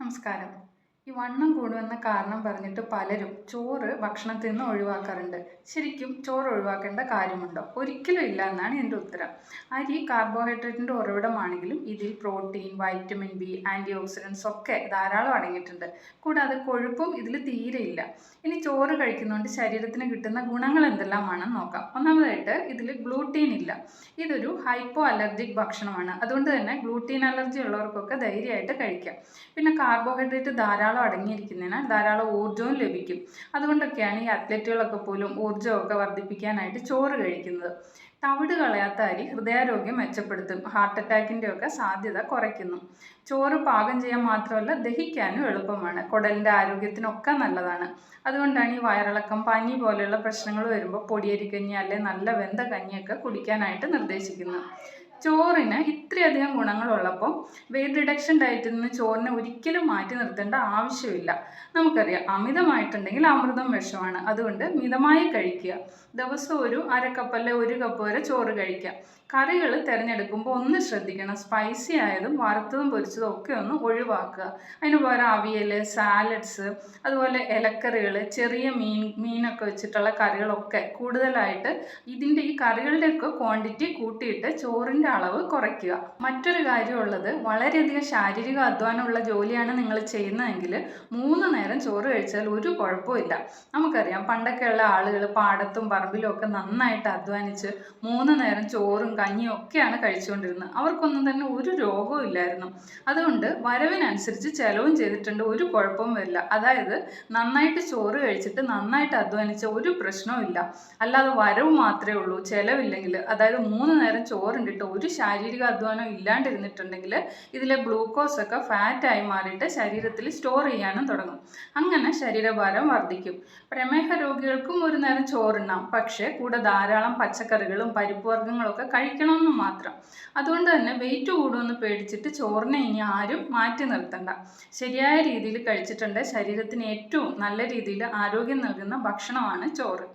നമസ്കാരം. ഈ വണ്ണം കൂടുമെന്ന കാരണം പറഞ്ഞിട്ട് പലരും ചോറ് ഭക്ഷണത്തിൽ നിന്ന് ഒഴിവാക്കാറുണ്ട്. ശരിക്കും ചോറ് ഒഴിവാക്കേണ്ട കാര്യമുണ്ടോ? ഒരിക്കലും ഇല്ല എന്നാണ് എൻ്റെ ഉത്തരം. അരി കാർബോഹൈഡ്രേറ്റിൻ്റെ ഉറവിടമാണെങ്കിലും ഇതിൽ protein, vitamin B, antioxidants ഒക്കെ ധാരാളം അടങ്ങിയിട്ടുണ്ട്. കൂടാതെ കൊഴുപ്പും ഇതിൽ തീരെയില്ല. ഇനി ചോറ് കഴിക്കുന്നതുകൊണ്ട് ശരീരത്തിന് കിട്ടുന്ന ഗുണങ്ങൾ എന്തെല്ലാമാണെന്ന് നോക്കാം. ഒന്നാമതായിട്ട് ഇതിൽ ഗ്ലൂട്ടീൻ ഇല്ല. ഇതൊരു ഹൈപ്പോ അലർജിക് ഭക്ഷണമാണ്. അതുകൊണ്ട് തന്നെ ഗ്ലൂട്ടീൻ അലർജി ഉള്ളവർക്കൊക്കെ ധൈര്യമായിട്ട് കഴിക്കാം. പിന്നെ കാർബോഹൈഡ്രേറ്റ് ധാരാളം അടങ്ങിയിരിക്കുന്നതിനാൽ ധാരാളം ഊർജ്ജവും ലഭിക്കും. അതുകൊണ്ടൊക്കെയാണ് ഈ അത്ലറ്റുകളൊക്കെ പോലും ഊർജ്ജമൊക്കെ വർദ്ധിപ്പിക്കാനായിട്ട് ചോറ് കഴിക്കുന്നത്. തവിട് കളയാത്ത അരി ഹൃദയാരോഗ്യം മെച്ചപ്പെടുത്തും, ഹാർട്ട് അറ്റാക്കിൻ്റെ ഒക്കെ സാധ്യത കുറയ്ക്കുന്നു. ചോറ് പാകം ചെയ്യാൻ മാത്രമല്ല ദഹിക്കാനും എളുപ്പമാണ്, കുടലിൻ്റെ ആരോഗ്യത്തിനൊക്കെ നല്ലതാണ്. അതുകൊണ്ടാണ് ഈ വയറിളക്കം, പനി പോലെയുള്ള പ്രശ്നങ്ങൾ വരുമ്പോൾ പൊടിയരിക്കഞ്ഞി അല്ലെ നല്ല വെന്ത കഞ്ഞിയൊക്കെ കുടിക്കാനായിട്ട് നിർദ്ദേശിക്കുന്നത്. ചോറിന് ഇത്രയധികം ഗുണങ്ങളുള്ളപ്പോൾ വെയിറ്റ് റിഡക്ഷൻ ഡയറ്റിൽ നിന്ന് ചോറിനെ ഒരിക്കലും മാറ്റി നിർത്തേണ്ട ആവശ്യമില്ല. നമുക്കറിയാം, അമിതമായിട്ടുണ്ടെങ്കിൽ അമൃതം വിഷമാണ്. അതുകൊണ്ട് മിതമായി കഴിക്കുക. ദിവസം ഒരു അരക്കപ്പ് അല്ലെ 1 കപ്പ് വരെ ചോറ് കഴിക്കുക. കറികൾ തിരഞ്ഞെടുക്കുമ്പോൾ ഒന്ന് ശ്രദ്ധിക്കണം, സ്പൈസി ആയതും വറുത്തതും പൊരിച്ചതും ഒക്കെ ഒന്ന് ഒഴിവാക്കുക. അതിന് പകരം അവിയൽ, സാലഡ്സ്, അതുപോലെ ഇലക്കറികൾ, ചെറിയ മീനൊക്കെ വെച്ചിട്ടുള്ള കറികളൊക്കെ കൂടുതലായിട്ട് ഇതിൻ്റെ ഈ കറികളുടെയൊക്കെ ക്വാണ്ടിറ്റി കൂട്ടിയിട്ട് ചോറിൻ്റെ അളവ് കുറയ്ക്കുക. മറ്റൊരു കാര്യമുള്ളത്, വളരെയധികം ശാരീരിക അധ്വാനമുള്ള ജോലിയാണ് നിങ്ങൾ ചെയ്യുന്നതെങ്കിൽ 3 നേരം ചോറ് കഴിച്ചാൽ ഒരു കുഴപ്പമില്ല. നമുക്കറിയാം, പണ്ടൊക്കെയുള്ള ആളുകൾ പാടത്തും പറമ്പിലും ഒക്കെ നന്നായിട്ട് അധ്വാനിച്ച് 3 നേരം ചോറും കഞ്ഞിയും ഒക്കെയാണ് കഴിച്ചുകൊണ്ടിരുന്നത്. അവർക്കൊന്നും തന്നെ ഒരു രോഗവും ഇല്ലായിരുന്നു. അതുകൊണ്ട് വരവിനനുസരിച്ച് ചെലവും ചെയ്തിട്ടുണ്ട്, ഒരു കുഴപ്പവും വരില്ല. അതായത് നന്നായിട്ട് ചോറ് കഴിച്ചിട്ട് നന്നായിട്ട് അധ്വാനിച്ച ഒരു പ്രശ്നവും ഇല്ല. അല്ലാതെ വരവ് മാത്രമേ ഉള്ളൂ, ചെലവില്ലെങ്കിൽ, അതായത് 3 നേരം ചോറുണ്ടിട്ട് ഒരു ശാരീരിക അധ്വാനം ഇല്ലാണ്ടിരുന്നിട്ടുണ്ടെങ്കിൽ ഇതിലെ ഗ്ലൂക്കോസ് ഒക്കെ ഫാറ്റായി മാറിയിട്ട് ശരീരത്തിൽ സ്റ്റോർ ചെയ്യാനും തുടങ്ങും. അങ്ങനെ ശരീരഭാരം വർദ്ധിക്കും. പ്രമേഹ രോഗികൾക്കും 1 നേരം ചോറുണ്ണാം, പക്ഷേ കൂടെ ധാരാളം പച്ചക്കറികളും പരിപ്പ് വർഗ്ഗങ്ങളൊക്കെ കഴിക്കണമെന്ന് മാത്രം. അതുകൊണ്ട് തന്നെ വെയിറ്റ് കൂടുമെന്ന് പേടിച്ചിട്ട് ചോറിനെ ഇനി ആരും മാറ്റി നിർത്തണ്ട. ശരിയായ രീതിയിൽ കഴിച്ചിട്ടുണ്ടെങ്കിൽ ശരീരത്തിന് ഏറ്റവും നല്ല രീതിയിൽ ആരോഗ്യം നൽകുന്ന ഭക്ഷണമാണ് ചോറ്.